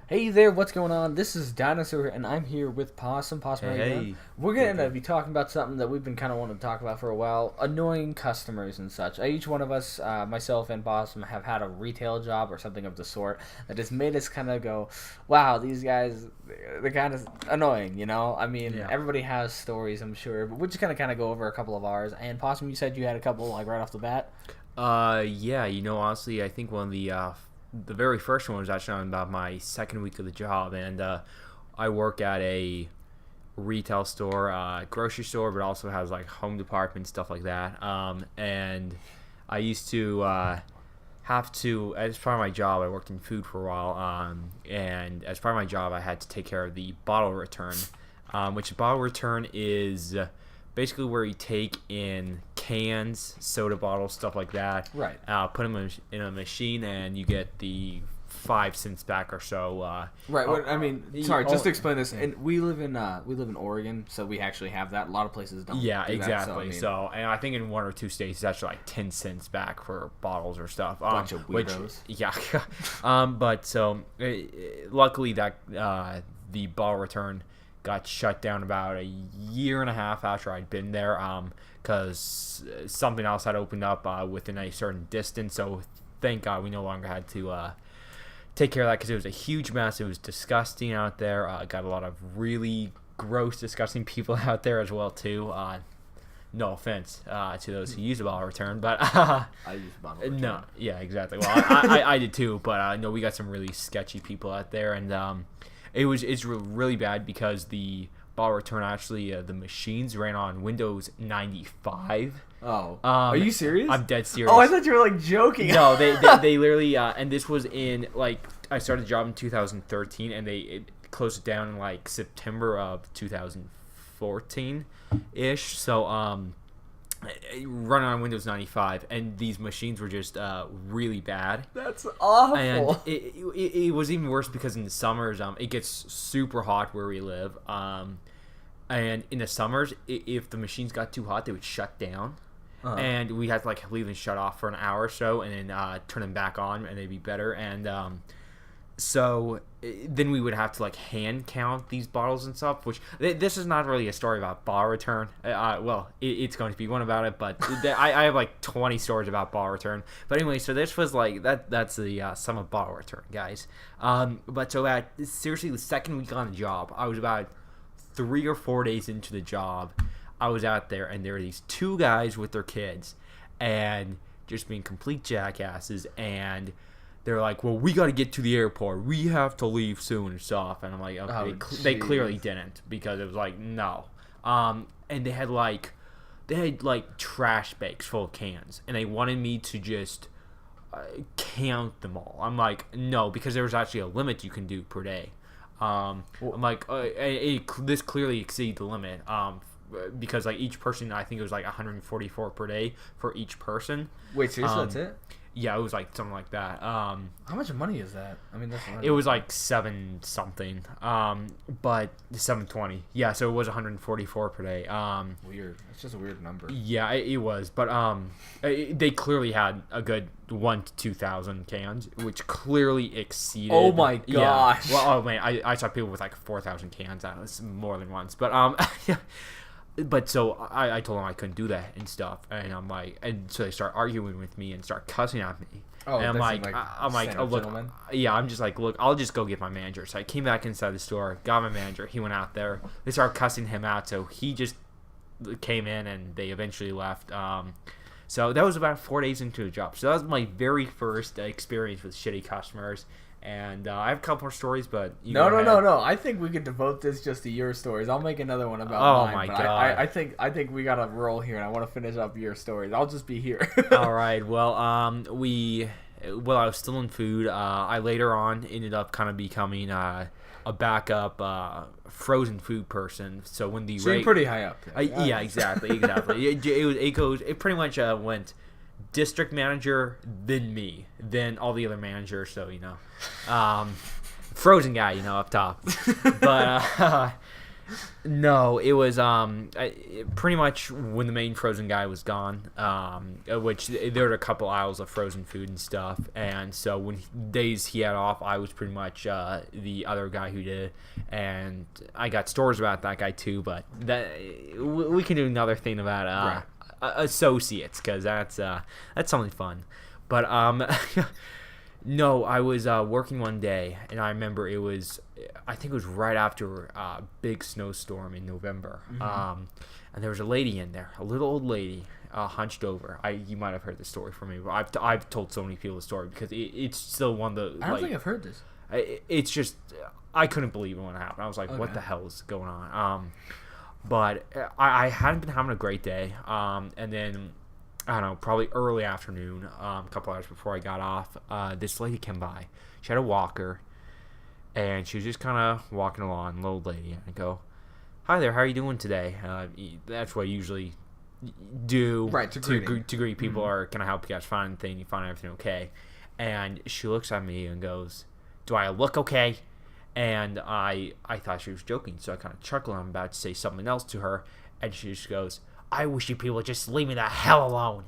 Hey there, what's going on? This is Dinosaur, and I'm here with Possum. Possum, how you doing? Hey, We're good, going to good. be talking about something that we've been kind of wanting to talk about for a while, annoying customers and such. Each one of us, myself and Possum, have had a retail job or something of the sort that has made us kind of go, wow, these guys, they're kind of annoying, you know? I mean, Yeah. everybody has stories, I'm sure, but we're just going to kind of go over a couple of ours. And Possum, you said you had a couple, like, right off the bat? Yeah. Honestly, I think one of the very first one was actually on about my second week of the job, and I work at a retail store, grocery store, but also has like home department stuff like that. And I used to have to, as part of my job, I worked in food for a while, and as part of my job, I had to take care of the bottle return, which bottle return is basically where you take in cans, soda bottles, stuff like that, Right. put them in a machine, and you get the 5 cents back or so. Right. Oh, I mean, the- sorry. Just oh, to explain this, yeah. and we live in Oregon, so we actually have that. A lot of places don't. Yeah, do exactly. That, so, So, and I think in 1 or 2 states, it's actually like 10 cents back for bottles or stuff. Bunch of Which, weirdos. yeah. But so, luckily that the bottle return got shut down about a year and a half after I'd been there, because something else had opened up within a certain distance. So, thank God we no longer had to take care of that because it was a huge mess. It was disgusting out there. Got a lot of really gross, disgusting people out there as well too. No offense to those who use a bottle return, but I use bottle return. no, yeah, exactly. Well, I did too, but no, we got some really sketchy people out there, and it's really bad because the bottle return actually the machines ran on Windows 95. Oh, are you serious? I'm dead serious. Oh, I thought you were like joking. No, they literally and this was in like I started the job in 2013 and it closed it down in like September of 2014 ish. So running on Windows 95 and these machines were just really bad. That's awful. And it was even worse because in the summers it gets super hot where we live. And in the summers if the machines got too hot they would shut down. And we had to like leave them shut off for an hour or so, and then turn them back on, and they'd be better. And so then we would have to like hand count these bottles and stuff. Which this is not really a story about bottle return. Well, it's going to be one about it, but I have like 20 stories about bottle return. But anyway, so this was like that's the sum of bottle return, guys. But so at seriously the second week on the job, I was about 3 or 4 days into the job. I was out there, and there were these two guys with their kids, and just being complete jackasses, and they're like, well, we got to get to the airport. We have to leave soon and stuff. And I'm like, okay, they clearly didn't, because it was like, no. And they had like trash bags full of cans, and they wanted me to just count them all. I'm like, no, because there was actually a limit you can do per day. I'm like, this clearly exceeds the limit. Because like each person, I think it was like 144 per day for each person. Wait, seriously, that's it? Yeah, it was like something like that. How much money is that? I mean, that's It was like 7 something. But 720. Yeah, so it was 144 per day. Weird. It's just a weird number. Yeah, it was. But they clearly had a good 1,000 to 2,000 cans, which clearly exceeded. Oh my Yeah. gosh. Well, oh man, I saw people with like 4,000 cans. That was more than once. But yeah. But so I told them I couldn't do that and stuff, and I'm like, and so they start arguing with me and start cussing at me. Oh, and I'm that's like, stand-up oh, look, gentleman. yeah, I'm just like, look, I'll just go get my manager. So I came back inside the store, got my manager. He went out there. They started cussing him out, so he just came in, and they eventually left. So that was about 4 days into the job. So that was my very first experience with shitty customers. And I have a couple more stories, but No. I think we could devote this just to your stories. I'll make another one about Oh mine. my but God. I think we got a roll here, and I want to finish up your stories. I'll just be here. All right. Well, I was still in food. I later on ended up kind of becoming a backup frozen food person. So when the So you're pretty high up. yeah, exactly. It pretty much went district manager, then me, then all the other managers. So frozen guy, up top. But No, it was pretty much when the main frozen guy was gone. Which there were a couple aisles of frozen food and stuff, and so when days he had off, I was pretty much the other guy who did it, and I got stories about that guy too. But that we can do another thing about associates, because that's something fun. But no, I was working one day, and I remember I think it was right after a big snowstorm in November. Mm-hmm. And there was a lady in there, a little old lady, hunched over. You might have heard the story from me, but I've told so many people the story because it's still one of the. I don't think I've heard this. It's just I couldn't believe it when it happened. I was like, what the hell is going on? But I hadn't been having a great day. And then, I don't know, probably early afternoon, a couple hours before I got off, this lady came by. She had a walker, and she was just kind of walking along, little old lady, and I go, "Hi there, how are you doing today?" That's what I usually do to greet people, or can I help you guys find anything? You find everything okay? And she looks at me and goes, "Do I look okay?" And I thought she was joking, so I kind of chuckled. I'm about to say something else to her, and she just goes, "I wish you people would just leave me the hell alone."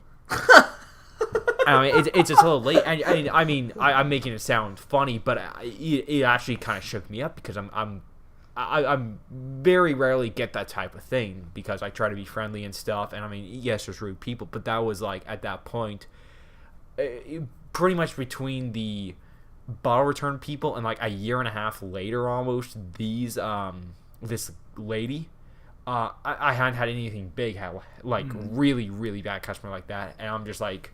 I mean, it's a little late. I mean, I'm making it sound funny, but it actually kind of shook me up because I'm very rarely get that type of thing because I try to be friendly and stuff. And I mean, yes, there's rude people, but that was like at that point, pretty much between the bottle return people and like a year and a half later, almost this lady. I hadn't had anything big, really, really bad customer like that, and I'm just like,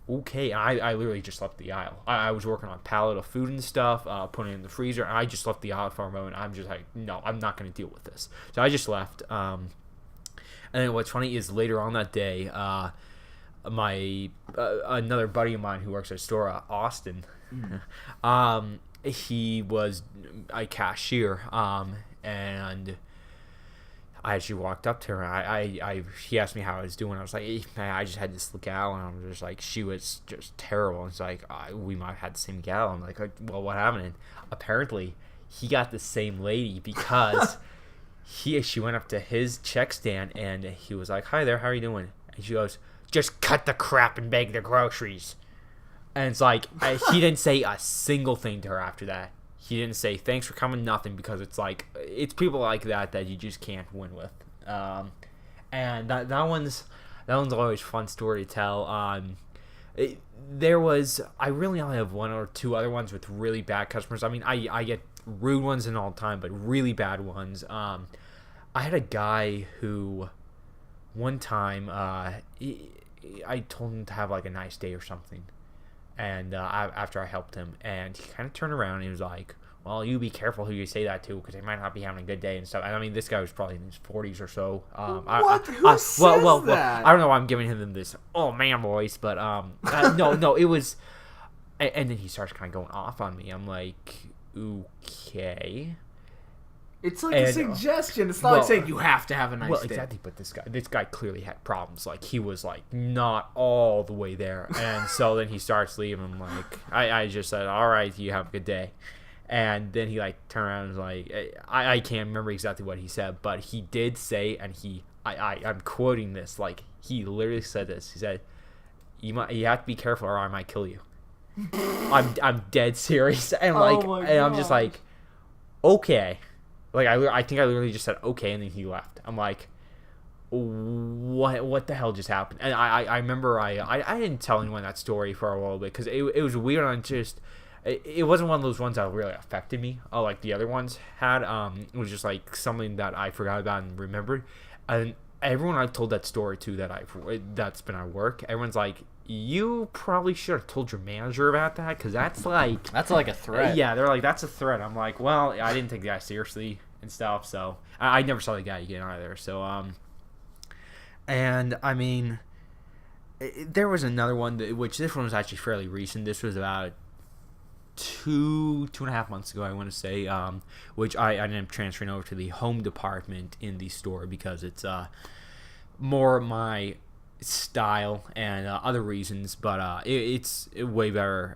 okay. I literally just left the aisle. I was working on a pallet of food and stuff, putting it in the freezer, and I just left the aisle for a moment. I'm just like, no, I'm not going to deal with this. So I just left. And then what's funny is later on that day, my another buddy of mine who works at a store, Austin, he was a cashier, and I actually walked up to her. He asked me how I was doing. I was like, hey, man, I just had this gal, and I'm just like, she was just terrible. And it's like, we might have had the same gal. I'm like, well, what happened? And apparently, he got the same lady because she went up to his check stand, and he was like, "Hi there, how are you doing?" And she goes, "Just cut the crap and bag the groceries." And it's like, he didn't say a single thing to her after that. He didn't say thanks for coming, nothing, because it's like, it's people like that you just can't win with. And that one's always a fun story to tell. I really only have one or two other ones with really bad customers. I mean, I get rude ones in all the time, but really bad ones. I had a guy who one time I told him to have like a nice day or something. And after I helped him, and he kind of turned around and he was like, "Well, you be careful who you say that to, because they might not be having a good day and stuff." And I mean, this guy was probably in his 40s or so. Who says that? I don't know why I'm giving him this man voice, but no, it was. And then he starts kind of going off on me. I'm like, okay. It's like a suggestion. It's not like saying you have to have a nice day. Well, exactly. But this guy clearly had problems. Like, he was like not all the way there. And so then he starts leaving. I'm like, I just said, "All right, you have a good day." And then he like turned around and was like, I can't remember exactly what he said, but he did say, and I'm quoting this, like, he literally said this. He said, you have to be careful or I might kill you." I'm dead serious. And like, and I'm just like, okay. Like, I think I literally just said okay, and then he left. I'm like, what the hell just happened? And I remember I didn't tell anyone that story for a little bit because it was weird. And just it wasn't one of those ones that really affected me, like the other ones had. It was just like something that I forgot about and remembered. And everyone I've told that story to that's been at work, everyone's like, "You probably should have told your manager about that, because that's like a threat." Yeah, they're like, "That's a threat." I'm like, well, I didn't take the guy seriously and stuff, so I never saw the guy again either. So and I mean, there was another one which this one was actually fairly recent. This was about 2.5 months ago, I want to say, which I ended up transferring over to the home department in the store because it's more my style and other reasons, but it's way better,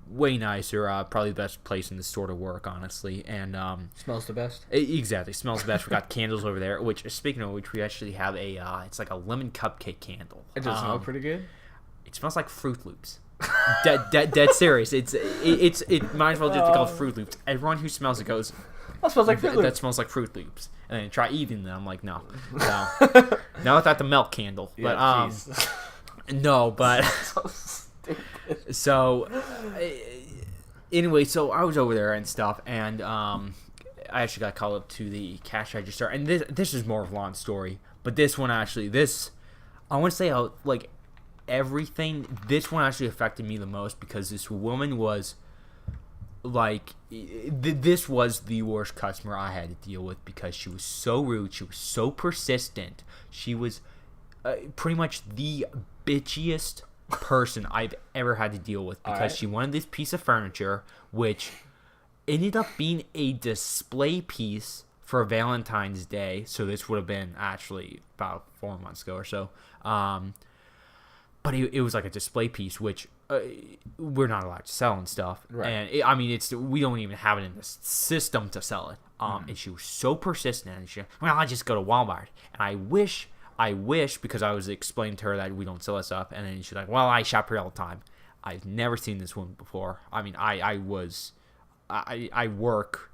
way nicer. Probably the best place in the store to work, honestly. And Smells the best. exactly, smells the best. We got candles over there. Which, speaking of which, we actually have it's like a lemon cupcake candle. It does smell pretty good. It smells like Fruit Loops. Dead serious. It might as well just be called Fruit Loops. Everyone who smells it goes, That smells like Fruit Loops. that smells like Fruit Loops. And then try eating them. I'm like, no. Not without the milk candle. But jeez. no, but So stupid. so anyway, so I was over there and stuff, and I actually got called up to the cash register, and this is more of a long story, but this one actually, I want to say how, like, everything, this one actually affected me the most, because this woman was like, this was the worst customer I had to deal with, because she was so rude, she was so persistent, she was pretty much the bitchiest person I've ever had to deal with, because she wanted this piece of furniture, which ended up being a display piece for Valentine's Day. So this would have been actually about 4 months ago or so. But it was like a display piece, which we're not allowed to sell and stuff. Right. And we don't even have it in the system to sell it. And she was so persistent. And I just go to Walmart. And I wish, because I was explaining to her that we don't sell that stuff. And then she's like, well, I shop here all the time. I've never seen this woman before. I mean, I work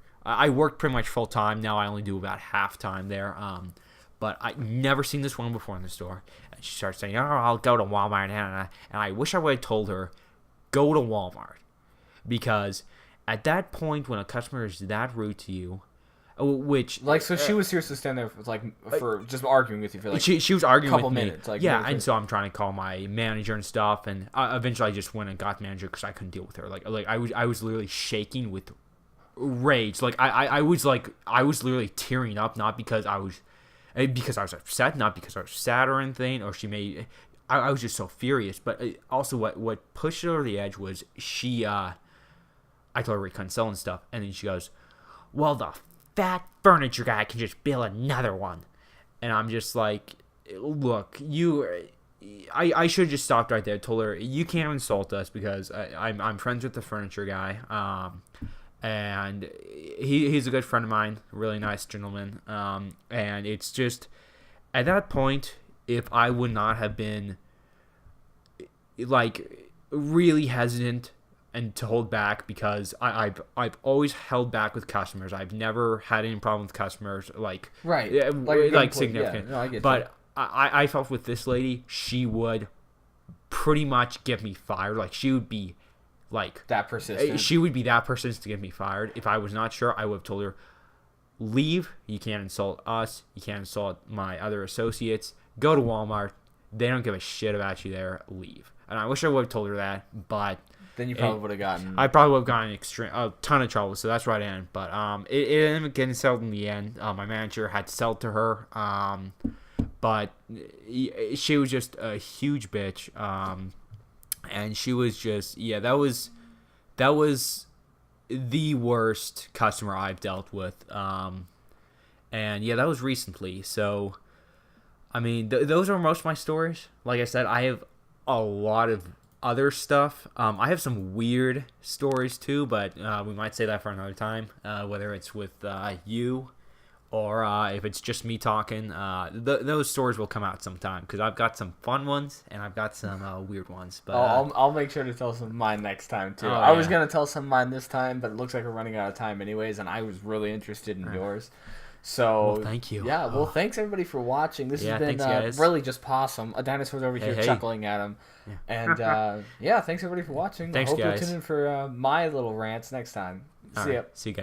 pretty much full time. Now I only do about half time there. But I never seen this woman before in the store. And she starts saying, "Oh, I'll go to Walmart," and I wish I would have told her, "Go to Walmart," because at that point, when a customer is that rude to you, which so she was seriously standing there for just arguing with you for like she was arguing a couple with minutes, me. And so I'm trying to call my manager and stuff, and eventually I just went and got the manager because I couldn't deal with her. Like I was literally shaking with rage. Like I was literally tearing up, not because I was upset, not because I was sad or anything, or I was just so furious. But also what pushed it over the edge was I told her we couldn't sell and stuff, and then she goes, "Well, the fat furniture guy can just build another one." And I'm just like, look, I should have just stopped right there. Told her, you can't insult us, because I'm friends with the furniture guy, and he's a good friend of mine, really nice gentleman, and it's just, at that point, if I would not have been like really hesitant and to hold back, because I've always held back with customers. I've never had any problem with customers, like significant. Yeah, no, I get but you. I felt with this lady, she would pretty much get me fired. Like, she would be like that persistent. She would be that persistent to get me fired. If I was not sure, I would have told her, leave. You can't insult us. You can't insult my other associates. Go to Walmart. They don't give a shit about you there. Leave. And I wish I would have told her that, but then you probably would have gotten. I probably would have gotten a ton of trouble. So that's right in. But it ended up getting settled in the end. My manager had to sell it to her. But she was just a huge bitch. And she was just, that was the worst customer I've dealt with. And that was recently. So, I mean, those are most of my stories. Like I said, I have a lot of other stuff. I have some weird stories too, but we might say that for another time. Whether it's with you, or if it's just me talking, those stories will come out sometime, because I've got some fun ones and I've got some weird ones. But I'll make sure to tell some of mine next time too. I was gonna tell some of mine this time, but it looks like we're running out of time anyways, and I was really interested in yours. So well, thank you. Yeah, well, thanks everybody for watching. This has been really just Possum. A dinosaur's over here chuckling at him. Yeah. And thanks everybody for watching. Thanks, I hope guys. you'll tune in for my little rants next time. See ya. See you guys.